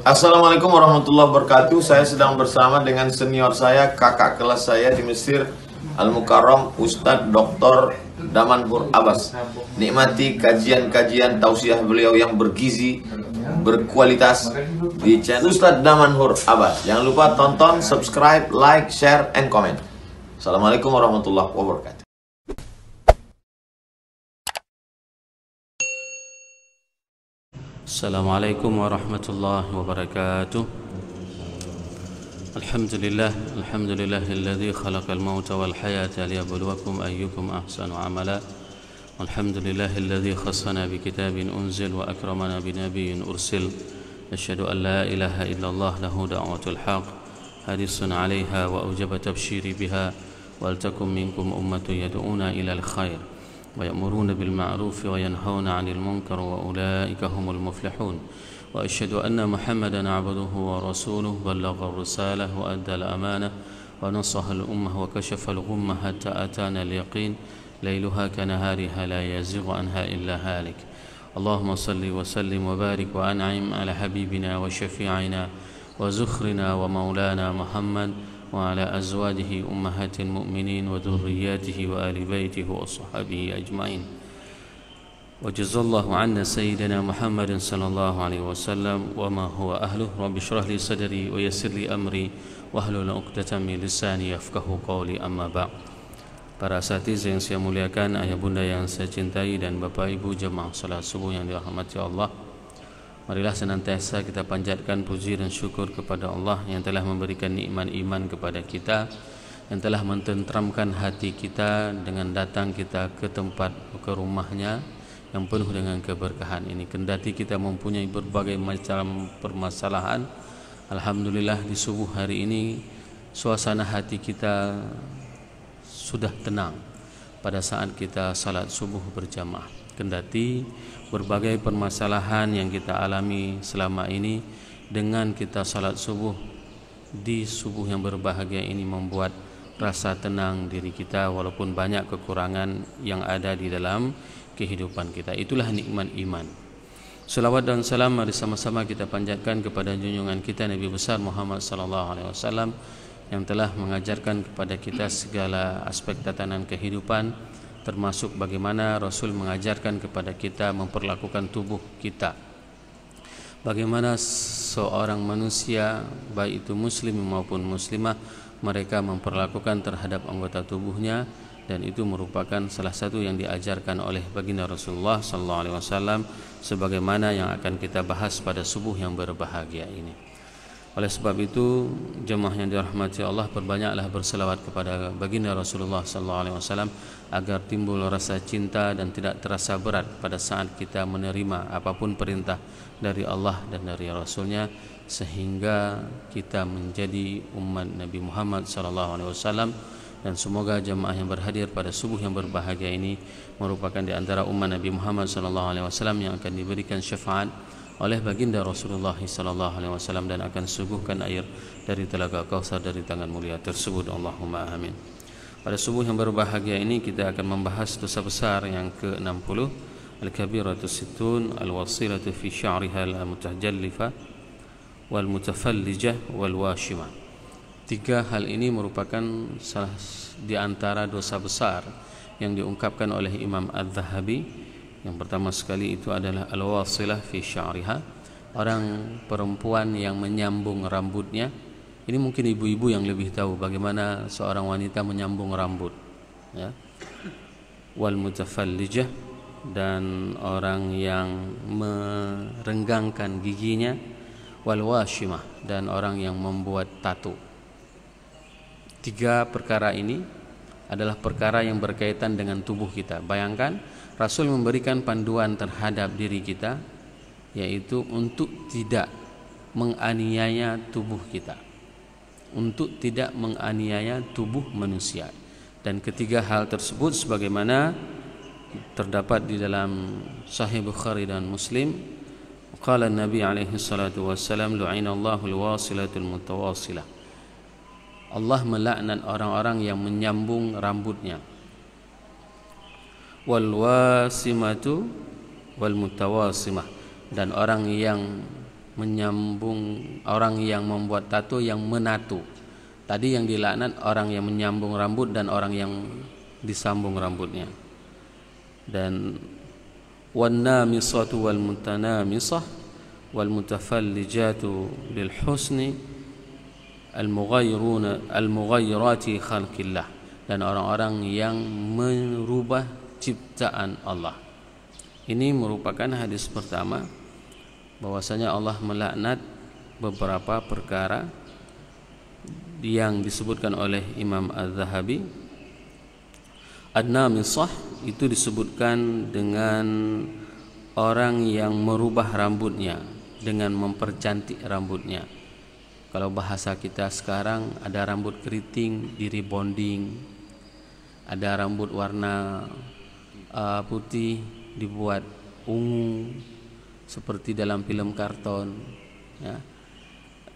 Assalamualaikum warahmatullahi wabarakatuh. Saya sedang bersama dengan senior saya, kakak kelas saya di Mesir, Al-Mukarram, Ustadz Dr. Damanhur Abbas. Nikmati kajian-kajian tausiah beliau yang bergizi, berkualitas di channel Ustadz Damanhur Abbas. Jangan lupa tonton, subscribe, like, share, and comment. Assalamualaikum warahmatullahi wabarakatuh. Assalamualaikum warahmatullahi wabarakatuh. Alhamdulillahilladzi khalaqal mauta wal hayata liyabluwakum ayyukum ahsanu amala. Alhamdulillahilladzi khassana bi kitabin unzil wa akramana bi nabiyyin ursil. Asyhadu an la ilaha illallah lahu da'watul haq. Hadisun 'alaiha wa aujaba tabsyiri biha wal takum minkum ummatun yad'una ilal khair ويأمرون بالمعروف وينهون عن المنكر وأولئك هم المفلحون وأشهد أن محمدا عبده ورسوله بلغ الرسالة وأدى الأمانة ونصح الأمة وكشف الغمة حتى أتانا اليقين ليلها كنهارها لا يزيغ عنها إلا هالك اللهم صل وسلم وبارك وأنعم على حبيبنا وشفيعنا وزخرنا ومولانا محمد وعلى أزواجه أمهات المؤمنين وذرياته وآل بيته وصحبه أجمعين وجزا الله عنا سيدنا محمد صلى الله عليه وسلم وما هو أهله رب اشرح لي صدري ويسر لي أمري واحلل عقدة من لساني يفقهوا قولي أما بعد. Para asatiz yang saya muliakan, ayah bunda yang saya cintai, dan bapak ibu jemaah salat subuh yang dirahmati Allah, marilah senantiasa kita panjatkan puji dan syukur kepada Allah yang telah memberikan nikmat iman kepada kita, yang telah mententramkan hati kita dengan datang kita ke rumahnya yang penuh dengan keberkahan ini. Kendati kita mempunyai berbagai macam permasalahan, alhamdulillah di subuh hari ini suasana hati kita sudah tenang pada saat kita salat subuh berjamaah. Kendati berbagai permasalahan yang kita alami selama ini, dengan kita salat subuh di subuh yang berbahagia ini membuat rasa tenang diri kita, walaupun banyak kekurangan yang ada di dalam kehidupan kita. Itulah nikmat iman. Selawat dan salam mari sama-sama kita panjatkan kepada junjungan kita Nabi besar Muhammad sallallahu alaihi wasallam yang telah mengajarkan kepada kita segala aspek tatanan kehidupan, termasuk bagaimana Rasul mengajarkan kepada kita memperlakukan tubuh kita, bagaimana seorang manusia baik itu muslim maupun muslimah mereka memperlakukan terhadap anggota tubuhnya, dan itu merupakan salah satu yang diajarkan oleh baginda Rasulullah SAW, sebagaimana yang akan kita bahas pada subuh yang berbahagia ini. Oleh sebab itu, jemaah yang dirahmati Allah, perbanyaklah berselawat kepada baginda Rasulullah SAW agar timbul rasa cinta dan tidak terasa berat pada saat kita menerima apapun perintah dari Allah dan dari Rasulnya, sehingga kita menjadi umat Nabi Muhammad SAW. Dan semoga jemaah yang berhadir pada subuh yang berbahagia ini merupakan di antara umat Nabi Muhammad SAW yang akan diberikan syafaat oleh baginda Rasulullah SAW dan akan suguhkan air dari telaga Kautsar dari tangan mulia tersebut. Allahumma amin. Pada subuh yang berbahagia ini kita akan membahas dosa besar yang ke-60, al-kabiratu sittun al-wasilatu fi sya'riha al-mutajallifah wal mutafallijah wal washimah. Tiga hal ini merupakan salah di antara dosa besar yang diungkapkan oleh Imam Az-Zahabi. Yang pertama sekali itu adalah al-wasilah fi sya'riha, orang perempuan yang menyambung rambutnya. Ini mungkin ibu-ibu yang lebih tahu bagaimana seorang wanita menyambung rambut, ya. Wal mutafallijah, dan orang yang merenggangkan giginya. Wal washimah, dan orang yang membuat tato. Tiga perkara ini adalah perkara yang berkaitan dengan tubuh kita. Bayangkan, Rasul memberikan panduan terhadap diri kita, yaitu untuk tidak menganiaya tubuh kita, untuk tidak menganiaya tubuh manusia. Dan ketiga hal tersebut sebagaimana terdapat di dalam Sahih Bukhari dan Muslim, qala Nabi alaihi salatu wassalam, lu'inallahu al-wasilatul mutawasilah, Allah melaknat orang-orang yang menyambung rambutnya. Wal wasimatu wal mutawasimah, dan orang yang menyambung, orang yang membuat tato, yang menatu. Tadi yang dilaknat orang yang menyambung rambut dan orang yang disambung rambutnya. Dan wan namisatu wal mutanamisah wal mutafallijatu lil husni al mughayyirati khalqillah, dan orang-orang yang merubah ciptaan Allah. Ini merupakan hadis pertama bahwasanya Allah melaknat beberapa perkara yang disebutkan oleh Imam Az-Zahabi. An-namisah itu disebutkan dengan orang yang merubah rambutnya, dengan mempercantik rambutnya. Kalau bahasa kita sekarang, ada rambut keriting di rebonding, ada rambut warna putih dibuat ungu seperti dalam film karton, ya.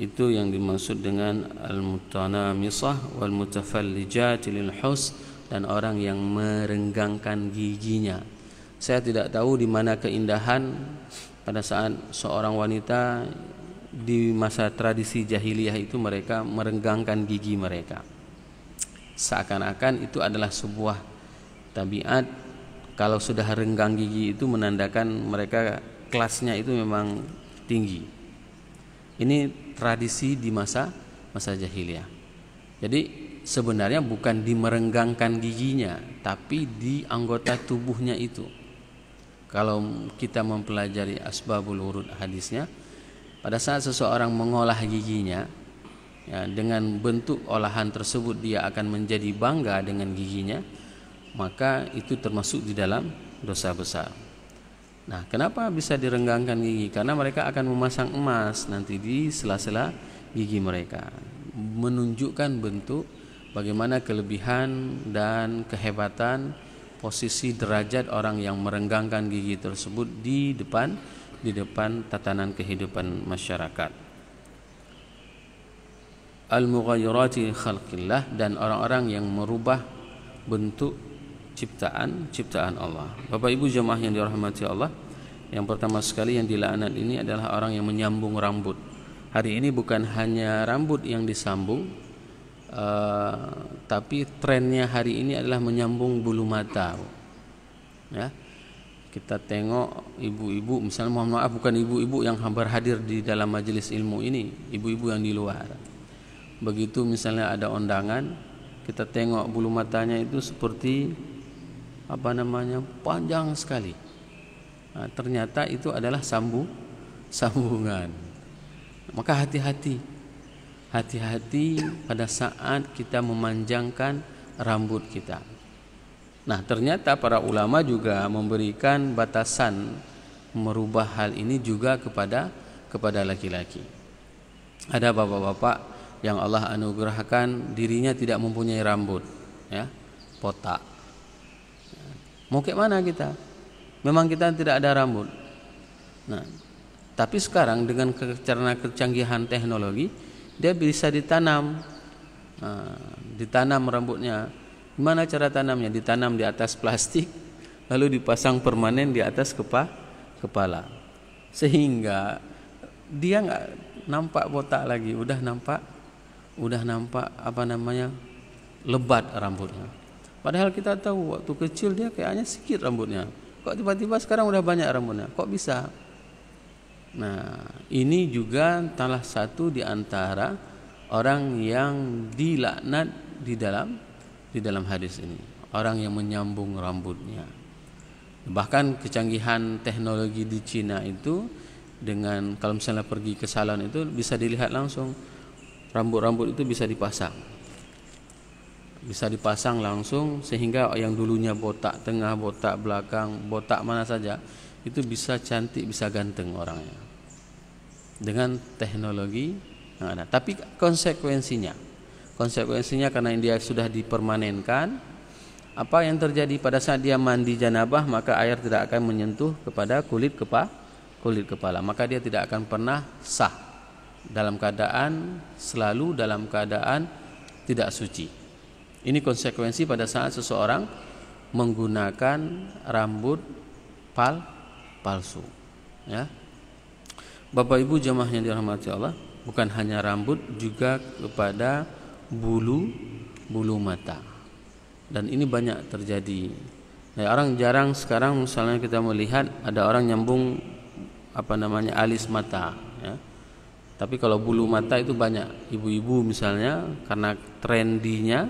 Itu yang dimaksud dengan al-mutanamisah wal mutafallijat lil husn, dan orang yang merenggangkan giginya. Saya tidak tahu di mana keindahan pada saat seorang wanita di masa tradisi jahiliyah itu mereka merenggangkan gigi mereka. Seakan-akan itu adalah sebuah tabiat. Kalau sudah renggang gigi itu menandakan mereka kelasnya itu memang tinggi. Ini tradisi di masa jahiliyah. Jadi sebenarnya bukan di merenggangkan giginya, tapi di anggota tubuhnya itu. Kalau kita mempelajari asbabul wurud hadisnya, pada saat seseorang mengolah giginya, ya, dengan bentuk olahan tersebut dia akan menjadi bangga dengan giginya, maka itu termasuk di dalam dosa besar. Nah, kenapa bisa direnggangkan gigi? Karena mereka akan memasang emas nanti di sela-sela gigi mereka, menunjukkan bentuk bagaimana kelebihan dan kehebatan posisi derajat orang yang merenggangkan gigi tersebut di depan tatanan kehidupan masyarakat. Al-mughayyirati khalqillah, dan orang-orang yang merubah bentuk ciptaan Allah. Bapak Ibu jemaah yang dirahmati Allah, yang pertama sekali yang dilaknat ini adalah orang yang menyambung rambut. Hari ini bukan hanya rambut yang disambung, tapi trennya hari ini adalah menyambung bulu mata. Ya, kita tengok ibu-ibu, misalnya mohon maaf bukan ibu-ibu yang berhadir di dalam majelis ilmu ini, ibu-ibu yang di luar. Begitu misalnya ada undangan, kita tengok bulu matanya itu seperti panjang sekali. Nah, ternyata itu adalah sambungan. Maka hati-hati pada saat kita memanjangkan rambut kita. Nah, ternyata para ulama juga memberikan batasan merubah hal ini juga kepada laki-laki. Ada bapak-bapak yang Allah anugerahkan dirinya tidak mempunyai rambut, ya, botak. Mau ke mana kita? Memang kita tidak ada rambut. Nah, tapi sekarang dengan karena kecanggihan teknologi, dia bisa ditanam. Nah, ditanam rambutnya. Gimana cara tanamnya? Ditanam di atas plastik, lalu dipasang permanen di atas kepala, sehingga dia nggak nampak botak lagi. Udah nampak lebat rambutnya. Padahal kita tahu waktu kecil dia kayaknya sedikit rambutnya. Kok tiba-tiba sekarang udah banyak rambutnya? Kok bisa? Nah, ini juga salah satu di antara orang yang dilaknat di dalam hadis ini. Orang yang menyambung rambutnya. Bahkan kecanggihan teknologi di Cina itu, dengan kalau misalnya pergi ke salon itu bisa dilihat langsung rambut-rambut itu bisa dipasang langsung, sehingga yang dulunya botak tengah, botak belakang, botak mana saja itu bisa cantik, bisa ganteng orangnya dengan teknologi yang ada. Tapi konsekuensinya karena dia sudah dipermanenkan, apa yang terjadi pada saat dia mandi janabah, maka air tidak akan menyentuh kepada kulit kepala, maka dia tidak akan pernah sah, selalu dalam keadaan tidak suci. Ini konsekuensi pada saat seseorang menggunakan rambut palsu, ya. Bapak Ibu jamaah yang dirahmati Allah, bukan hanya rambut, juga kepada bulu mata. Dan ini banyak terjadi. Nah, orang jarang sekarang misalnya kita melihat ada orang nyambung alis mata, ya. Tapi kalau bulu mata itu banyak. Ibu-ibu misalnya karena trendinya,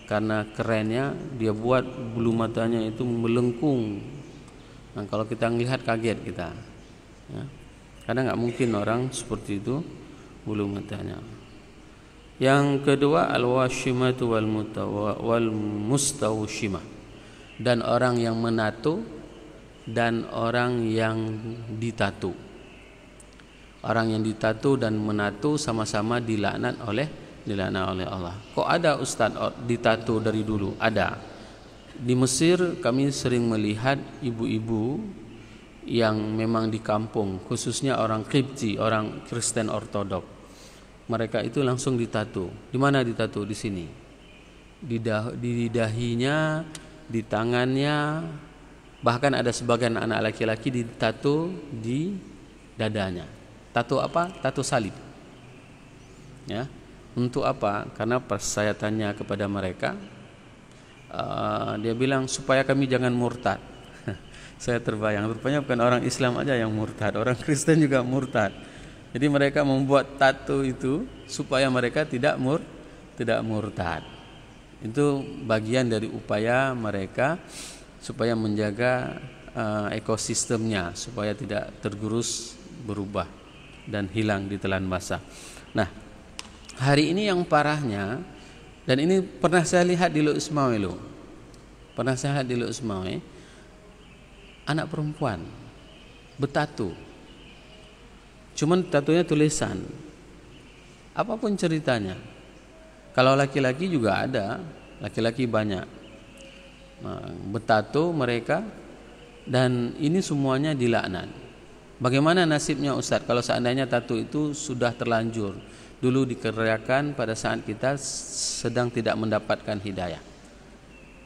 karena kerennya, dia buat bulu matanya itu melengkung. Nah, kalau kita melihat kaget kita, ya. Karena nggak mungkin orang seperti itu bulu matanya. Yang kedua, al-washimatu wal mustawshimah, dan orang yang menato dan orang yang ditato. Orang yang ditato dan menato sama-sama dilaknat oleh Allah. Kok ada ustaz ditato dari dulu? Ada. Di Mesir kami sering melihat ibu-ibu yang memang di kampung, khususnya orang Qibti, orang Kristen Ortodok. Mereka itu langsung ditato. Di mana ditato? Di sini. Di dahinya, di tangannya, bahkan ada sebagian anak laki-laki ditato di dadanya. Tato apa? Tato salib. Ya. Untuk apa? Karena pas saya tanya kepada mereka, dia bilang supaya kami jangan murtad. Saya terbayang, rupanya bukan orang Islam aja yang murtad, orang Kristen juga murtad. Jadi mereka membuat tato itu supaya mereka tidak murtad. Itu bagian dari upaya mereka supaya menjaga ekosistemnya, supaya tidak tergerus, berubah dan hilang ditelan basah. Nah, hari ini yang parahnya, dan ini pernah saya lihat di Luk Ismawi, anak perempuan bertato, cuman tatonya tulisan, apapun ceritanya. Kalau laki-laki juga ada, laki-laki banyak bertato mereka, dan ini semuanya dilaknat. Bagaimana nasibnya Ustadz kalau seandainya tato itu sudah terlanjur, dulu dikerjakan pada saat kita sedang tidak mendapatkan hidayah?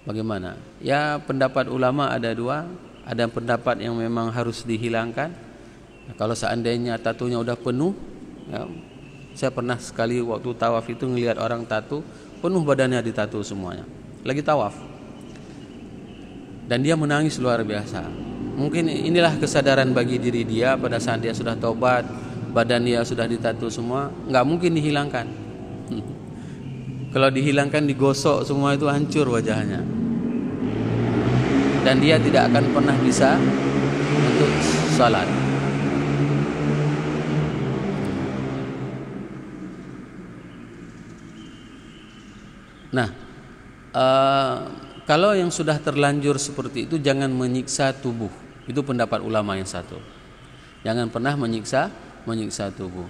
Bagaimana? Ya, pendapat ulama ada dua. Ada pendapat yang memang harus dihilangkan. Nah, kalau seandainya tatonya udah penuh, ya, saya pernah sekali waktu tawaf itu ngelihat orang tato penuh badannya ditato semuanya, lagi tawaf, dan dia menangis luar biasa. Mungkin inilah kesadaran bagi diri dia pada saat dia sudah taubat, badan dia sudah ditato semua, nggak mungkin dihilangkan. Kalau dihilangkan, digosok semua itu hancur wajahnya, dan dia tidak akan pernah bisa untuk salat. Nah, kalau yang sudah terlanjur seperti itu jangan menyiksa tubuh. Itu pendapat ulama yang satu. Jangan pernah menyiksa tubuh.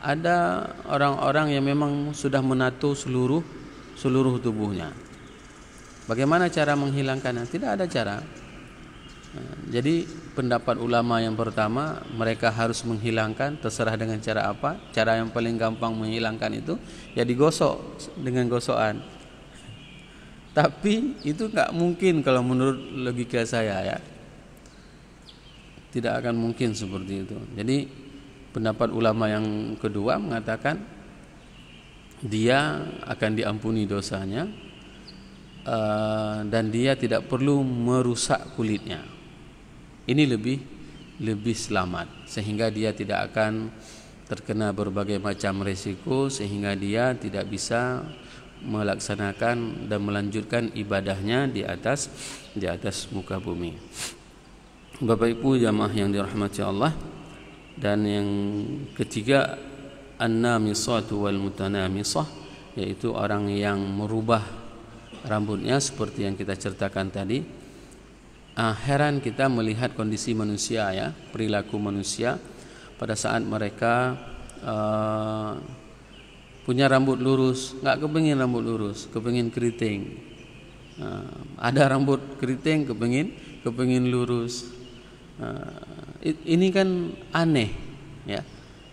Ada orang-orang yang memang sudah menato seluruh tubuhnya. Bagaimana cara menghilangkannya? Tidak ada cara. Jadi pendapat ulama yang pertama, mereka harus menghilangkan, terserah dengan cara apa. Cara yang paling gampang menghilangkan itu ya digosok dengan gosokan. Tapi itu nggak mungkin kalau menurut logika saya, ya. Tidak akan mungkin seperti itu. Jadi pendapat ulama yang kedua mengatakan dia akan diampuni dosanya, dan dia tidak perlu merusak kulitnya. Ini lebih selamat, sehingga dia tidak akan terkena berbagai macam resiko, sehingga dia tidak bisa melaksanakan dan melanjutkan ibadahnya di atas muka bumi. Bapak Ibu jamaah yang dirahmati Allah. Dan yang ketiga, an-namisatu wal mutanamisah, yaitu orang yang merubah rambutnya seperti yang kita ceritakan tadi. Heran kita melihat kondisi manusia, ya, perilaku manusia pada saat mereka punya rambut lurus, nggak kepengin rambut lurus, kepengin keriting. Ada rambut keriting, kepengin lurus. Ini kan aneh, ya.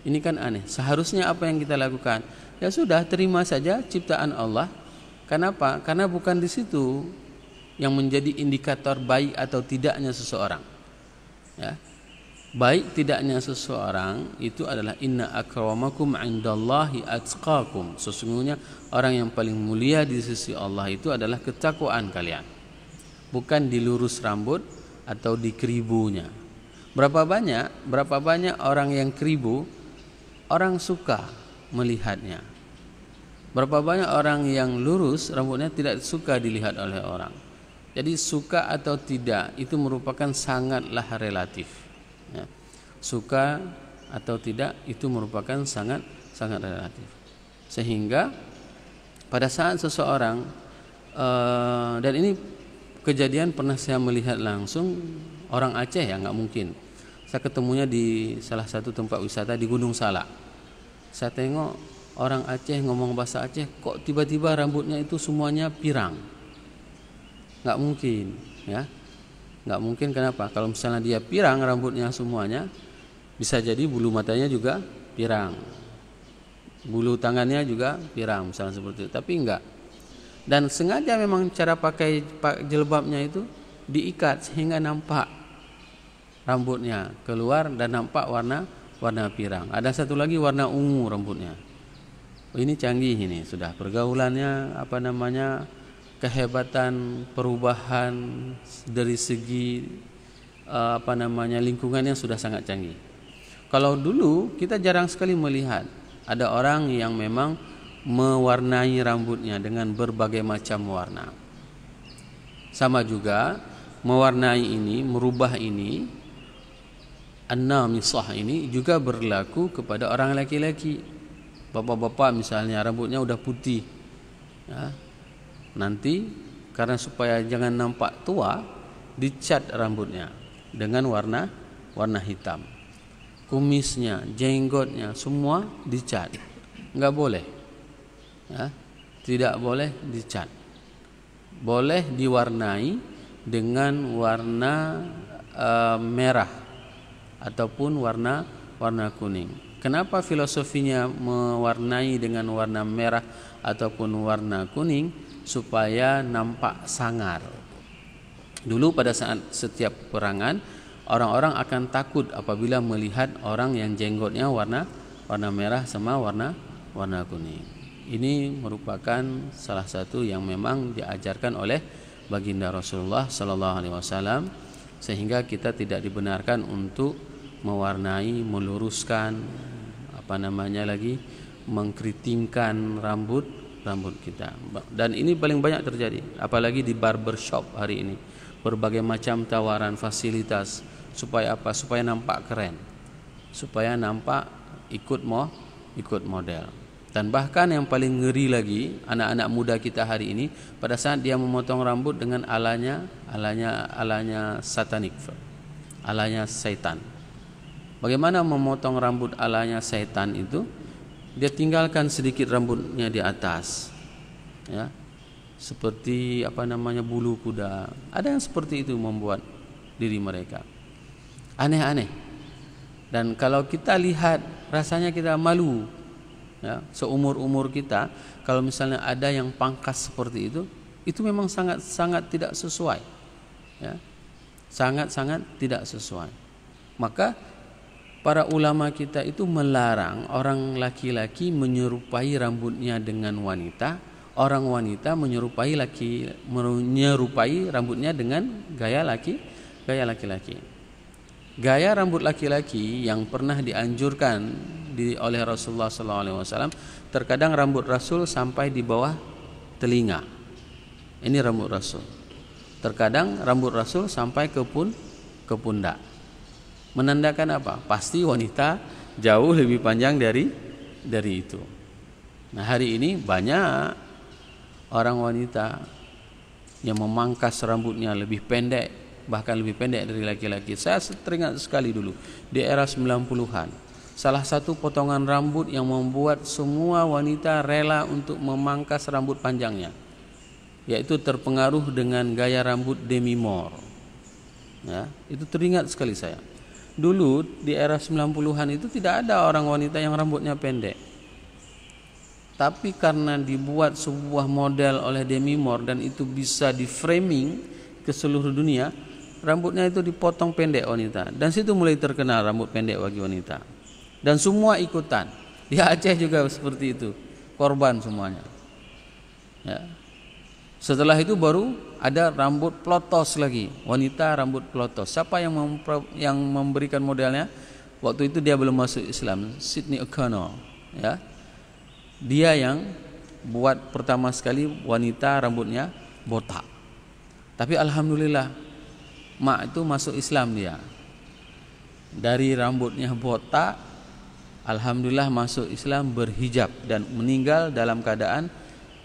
Ini kan aneh. Seharusnya apa yang kita lakukan? Ya sudah, terima saja ciptaan Allah. Kenapa? Karena bukan di situ yang menjadi indikator baik atau tidaknya seseorang. Ya. baik tidaknya seseorang itu adalah inna akramakum indallahi atqakum. Sesungguhnya orang yang paling mulia di sisi Allah itu adalah ketakwaan kalian. Bukan dilurus rambut atau dikeribunya. Berapa banyak orang yang keribu, orang suka melihatnya. Berapa banyak orang yang lurus rambutnya tidak suka dilihat oleh orang. Jadi suka atau tidak itu merupakan sangatlah relatif. Ya. Suka atau tidak itu merupakan sangat relatif. Sehingga pada saat seseorang dan ini kejadian pernah saya melihat langsung orang Aceh ya, nggak mungkin. Saya ketemunya di salah satu tempat wisata di Gunung Salak. Saya tengok orang Aceh ngomong bahasa Aceh, kok tiba-tiba rambutnya itu semuanya pirang. Nggak mungkin, ya. Nggak mungkin, kenapa? Kalau misalnya dia pirang rambutnya semuanya, bisa jadi bulu matanya juga pirang, bulu tangannya juga pirang, misalnya seperti itu. Tapi enggak. Dan sengaja memang cara pakai jilbabnya itu diikat sehingga nampak rambutnya keluar dan nampak warna pirang. Ada satu lagi warna ungu rambutnya. Oh, ini canggih ini, sudah pergaulannya kehebatan perubahan dari segi lingkungannya sudah sangat canggih. Kalau dulu kita jarang sekali melihat ada orang yang memang mewarnai rambutnya dengan berbagai macam warna. Sama juga mewarnai ini, merubah ini, an-namisah ini juga berlaku kepada orang laki-laki. Bapak-bapak misalnya rambutnya udah putih, ya. Nanti karena supaya jangan nampak tua, dicat rambutnya dengan warna hitam. Kumisnya, jenggotnya semua dicat. Enggak boleh. Ya, tidak boleh dicat. Boleh diwarnai dengan warna merah ataupun warna kuning. Kenapa filosofinya mewarnai dengan warna merah ataupun warna kuning? Supaya nampak sangar. Dulu pada saat setiap perangan, orang-orang akan takut apabila melihat orang yang jenggotnya warna merah sama warna kuning. Ini merupakan salah satu yang memang diajarkan oleh baginda Rasulullah sallallahu alaihi wasallam, sehingga kita tidak dibenarkan untuk mewarnai, meluruskan mengkeritingkan rambut kita. Dan ini paling banyak terjadi apalagi di barbershop hari ini. Berbagai macam tawaran fasilitas supaya nampak keren, supaya nampak ikut model. Dan bahkan yang paling ngeri lagi, anak-anak muda kita hari ini pada saat dia memotong rambut dengan alanya satanik, alanya setan. Bagaimana memotong rambut alanya setan itu? Dia tinggalkan sedikit rambutnya di atas, ya, seperti bulu kuda. Ada yang seperti itu membuat diri mereka aneh-aneh. Dan kalau kita lihat, rasanya kita malu, ya, seumur kita. Kalau misalnya ada yang pangkas seperti itu memang sangat tidak sesuai, ya, sangat tidak sesuai. Maka para ulama kita itu melarang orang laki-laki menyerupai rambutnya dengan wanita, orang wanita menyerupai rambutnya dengan gaya laki-laki. Gaya rambut laki-laki yang pernah dianjurkan oleh Rasulullah SAW, terkadang rambut Rasul sampai di bawah telinga. Ini rambut Rasul. Terkadang rambut Rasul sampai ke pundak. Menandakan apa? Pasti wanita jauh lebih panjang dari itu. Nah, hari ini banyak orang wanita yang memangkas rambutnya lebih pendek, bahkan lebih pendek dari laki-laki. Saya teringat sekali dulu di era 90-an. Salah satu potongan rambut yang membuat semua wanita rela untuk memangkas rambut panjangnya, yaitu terpengaruh dengan gaya rambut Demi Moore. Ya, itu teringat sekali saya. Dulu di era 90-an itu tidak ada orang wanita yang rambutnya pendek. Tapi karena dibuat sebuah model oleh Demi Moore dan itu bisa di framing ke seluruh dunia, rambutnya itu dipotong pendek wanita. Dan situ mulai terkenal rambut pendek bagi wanita. Dan semua ikutan. Di Aceh juga seperti itu, korban semuanya. Ya. Setelah itu baru ada rambut plotos lagi, wanita rambut plotos. Siapa yang memberikan modelnya? Waktu itu dia belum masuk Islam, Sidney O'Connor, ya. Dia yang buat pertama sekali wanita rambutnya botak. Tapi alhamdulillah, mak itu masuk Islam dia. Dari rambutnya botak, alhamdulillah masuk Islam, berhijab dan meninggal dalam keadaan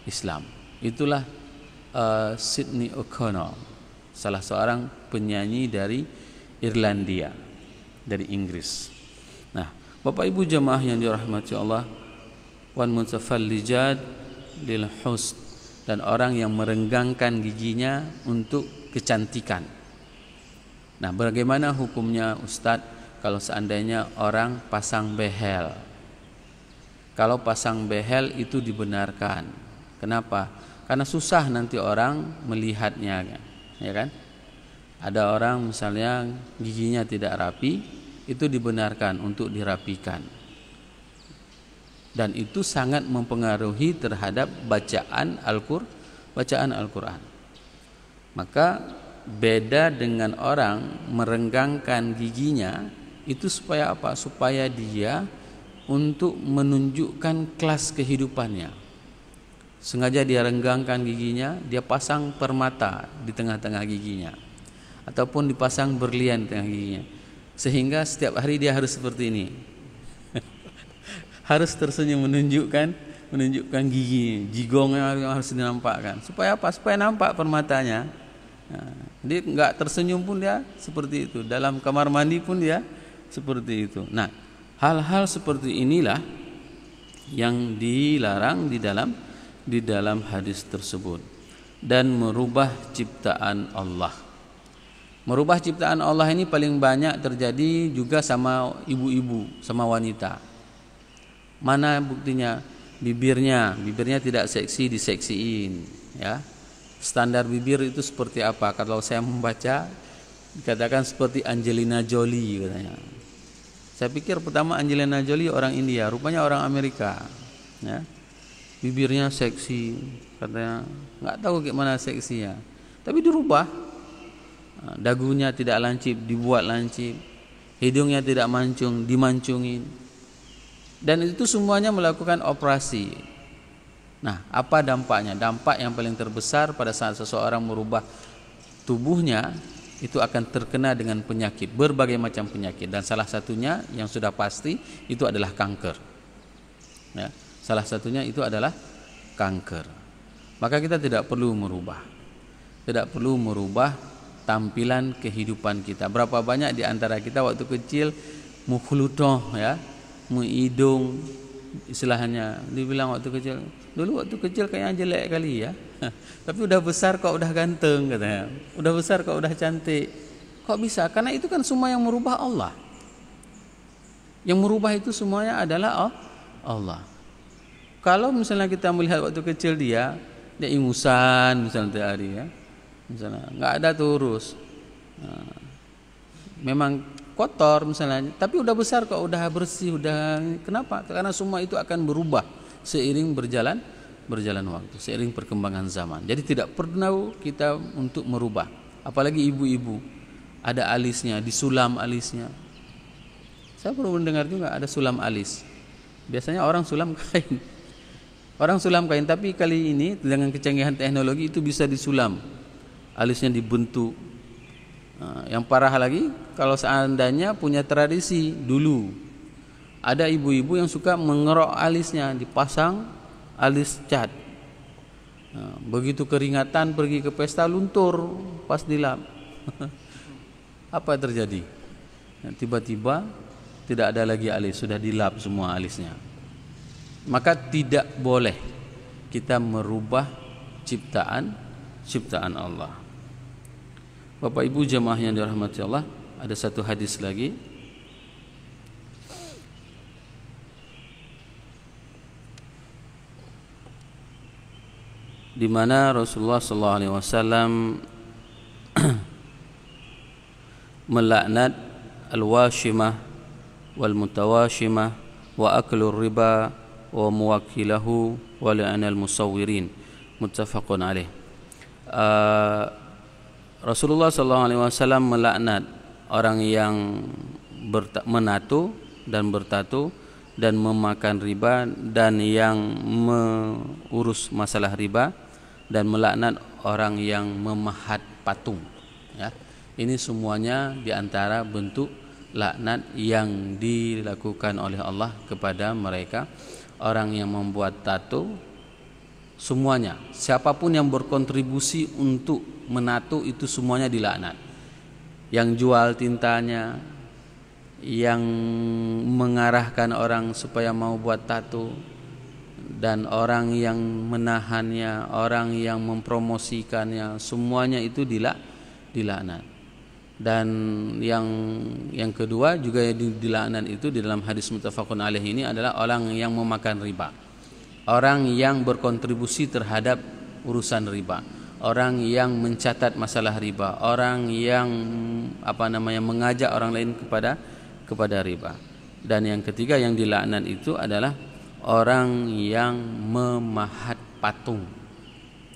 Islam. Itulah Sidney O'Connor, salah seorang penyanyi dari Irlandia, dari Inggris. Nah, Bapak Ibu jemaah yang dirahmati Allah, wan mutafallijat lil husn, dan orang yang merenggangkan giginya untuk kecantikan. Nah, bagaimana hukumnya Ustadz kalau seandainya orang pasang behel? Kalau pasang behel itu dibenarkan. Kenapa? Karena susah nanti orang melihatnya, ya kan? Ada orang misalnya giginya tidak rapi, itu dibenarkan untuk dirapikan. Dan itu sangat mempengaruhi terhadap bacaan Al-Quran. Maka beda dengan orang merenggangkan giginya, itu supaya apa? Supaya dia untuk menunjukkan kelas kehidupannya. Sengaja dia renggangkan giginya, dia pasang permata di tengah-tengah giginya, ataupun dipasang berlian di tengah giginya, sehingga setiap hari dia harus seperti ini. Harus tersenyum menunjukkan gigi, jigongnya harus dinampakkan. Supaya apa? Supaya nampak permatanya. Nah, dia enggak tersenyum pun dia seperti itu. Dalam kamar mandi pun dia seperti itu. Nah, hal-hal seperti inilah yang dilarang di dalam hadis tersebut. Dan merubah ciptaan Allah. Merubah ciptaan Allah ini paling banyak terjadi juga sama ibu-ibu, sama wanita. Mana buktinya? Bibirnya tidak seksi, diseksiin, ya. Standar bibir itu seperti apa? Kalau saya membaca dikatakan seperti Angelina Jolie katanya. Saya pikir pertama Angelina Jolie orang India, rupanya orang Amerika, ya. Bibirnya seksi, katanya nggak tahu gimana seksinya, tapi dirubah. Dagunya tidak lancip, dibuat lancip. Hidungnya tidak mancung, dimancungin. Dan itu semuanya melakukan operasi. Nah, apa dampaknya? Dampak yang paling terbesar pada saat seseorang merubah tubuhnya, itu akan terkena dengan penyakit, berbagai macam penyakit. Dan salah satunya yang sudah pasti itu adalah kanker, ya. Salah satunya itu adalah kanker. Maka kita tidak perlu merubah tampilan kehidupan kita. Berapa banyak di antara kita waktu kecil mukhlutoh, ya, hidung istilahnya, dibilang waktu kecil kayaknya jelek kali, ya. Tapi udah besar kok udah ganteng katanya. Udah besar kok udah cantik. Kok bisa? Karena itu kan semua yang merubah Allah. Yang merubah itu semuanya adalah Allah. Kalau misalnya kita melihat waktu kecil dia ingusan misalnya tiap hari, ya. Misalnya enggak ada turus. Nah, memang kotor misalnya, tapi udah besar kok udah bersih, udah. Kenapa? Karena semua itu akan berubah seiring berjalan waktu, seiring perkembangan zaman. Jadi tidak perlu kita untuk merubah. Apalagi ibu-ibu, ada alisnya, disulam alisnya. Saya perlu mendengar juga ada sulam alis. Biasanya orang sulam kain. Tapi kali ini dengan kecanggihan teknologi itu bisa disulam. Alisnya dibentuk. Nah, yang parah lagi, kalau seandainya punya tradisi dulu, ada ibu-ibu yang suka mengerok alisnya, dipasang alis cat. Nah, begitu keringatan pergi ke pesta luntur pas dilap. Apa terjadi? Nah, tiba-tiba tidak ada lagi alis, sudah dilap semua alisnya. Maka tidak boleh kita merubah ciptaan Allah. Bapak Ibu jemaah yang dirahmati Allah, ada satu hadis lagi. Di mana Rasulullah sallallahu alaihi wasallam melaknat al-washimah wal mutawashimah wa aklur riba wa muwakilahu wa la'anal musawwirin. Muttafaqun alaih. Rasulullah SAW melaknat orang yang menato dan bertato dan memakan riba dan yang mengurus masalah riba, dan melaknat orang yang memahat patung. Ya, ini semuanya diantara bentuk laknat yang dilakukan oleh Allah kepada mereka. Orang yang membuat tato, semuanya, siapapun yang berkontribusi untuk menato itu semuanya dilaknat. Yang jual tintanya, yang mengarahkan orang supaya mau buat tato, dan orang yang menahannya, orang yang mempromosikannya, semuanya itu dilaknat. Dan yang kedua juga dilaknat itu di dalam hadis muttafaqun alaih ini adalah orang yang memakan riba, orang yang berkontribusi terhadap urusan riba, orang yang mencatat masalah riba, orang yang mengajak orang lain kepada riba. Dan yang ketiga yang dilaknat itu adalah orang yang memahat patung.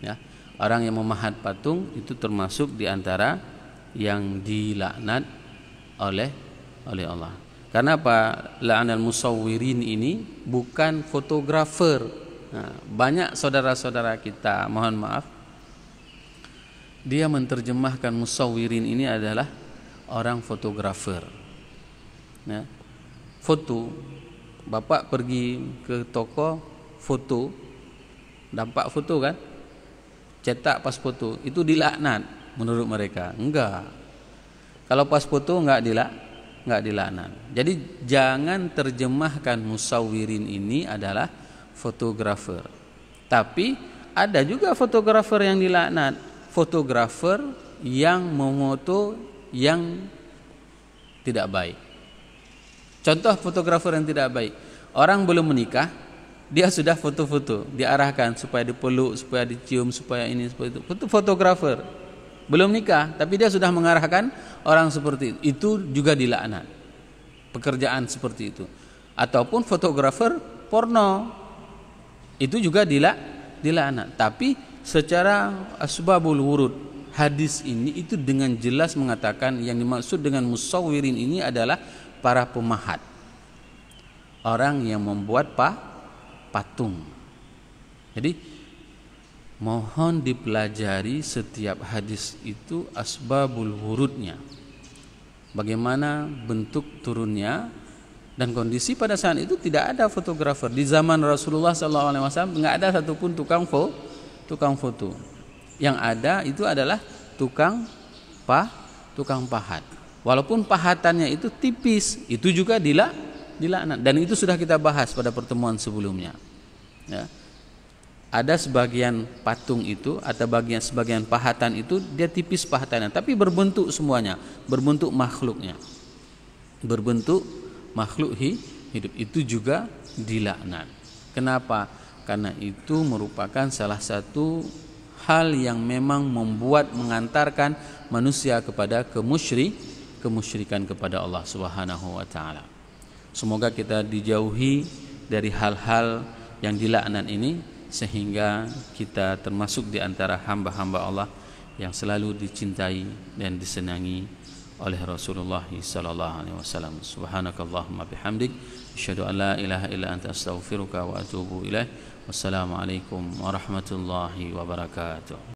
Ya, orang yang memahat patung itu termasuk di antara yang dilaknat oleh Allah. Karena apa? La'anal musawwirin ini bukan fotografer. Nah, banyak saudara-saudara kita, mohon maaf, dia menerjemahkan musawwirin ini adalah orang fotografer. Nah, foto, bapak pergi ke toko foto, nampak foto kan, cetak pas foto, itu dilaknat menurut mereka. Enggak, kalau pas foto enggak dilaknat. Jadi jangan terjemahkan musawwirin ini adalah fotografer. Tapi ada juga fotografer yang dilaknat, fotografer yang memoto yang tidak baik. Contoh fotografer yang tidak baik, orang belum menikah, dia sudah foto-foto, diarahkan supaya dipeluk, supaya dicium, supaya ini, supaya itu. Itu fotografer. Belum nikah, tapi dia sudah mengarahkan orang seperti itu. Itu juga dilaknat. Pekerjaan seperti itu. Ataupun fotografer porno, itu juga dilaknat. Tapi secara asbabul wurud, hadis ini itu dengan jelas mengatakan yang dimaksud dengan musawwirin ini adalah para pemahat, orang yang membuat patung. Jadi mohon dipelajari setiap hadis itu asbabul wurudnya, bagaimana bentuk turunnya dan kondisi pada saat itu. Tidak ada fotografer di zaman Rasulullah SAW, nggak ada satupun tukang foto. Yang ada itu adalah tukang pahat. Walaupun pahatannya itu tipis, itu juga dilaknat. Dan itu sudah kita bahas pada pertemuan sebelumnya. Ya. Ada sebagian patung itu atau sebagian pahatan itu dia tipis pahatannya, tapi berbentuk semuanya, berbentuk makhluknya, berbentuk makhluk hidup, itu juga dilaknat. Kenapa? Karena itu merupakan salah satu hal yang memang mengantarkan manusia kepada kemusyrikan kepada Allah Subhanahu wa taala. Semoga kita dijauhi dari hal-hal yang dilaknat ini, sehingga kita termasuk di antara hamba-hamba Allah yang selalu dicintai dan disenangi oleh Rasulullah sallallahu alaihi wasallam. Subhanakallahumma bihamdik, asyhadu an la ilaha illa anta astaghfiruka wa atubu ilaik. Wassalamualaikum warahmatullahi wabarakatuh.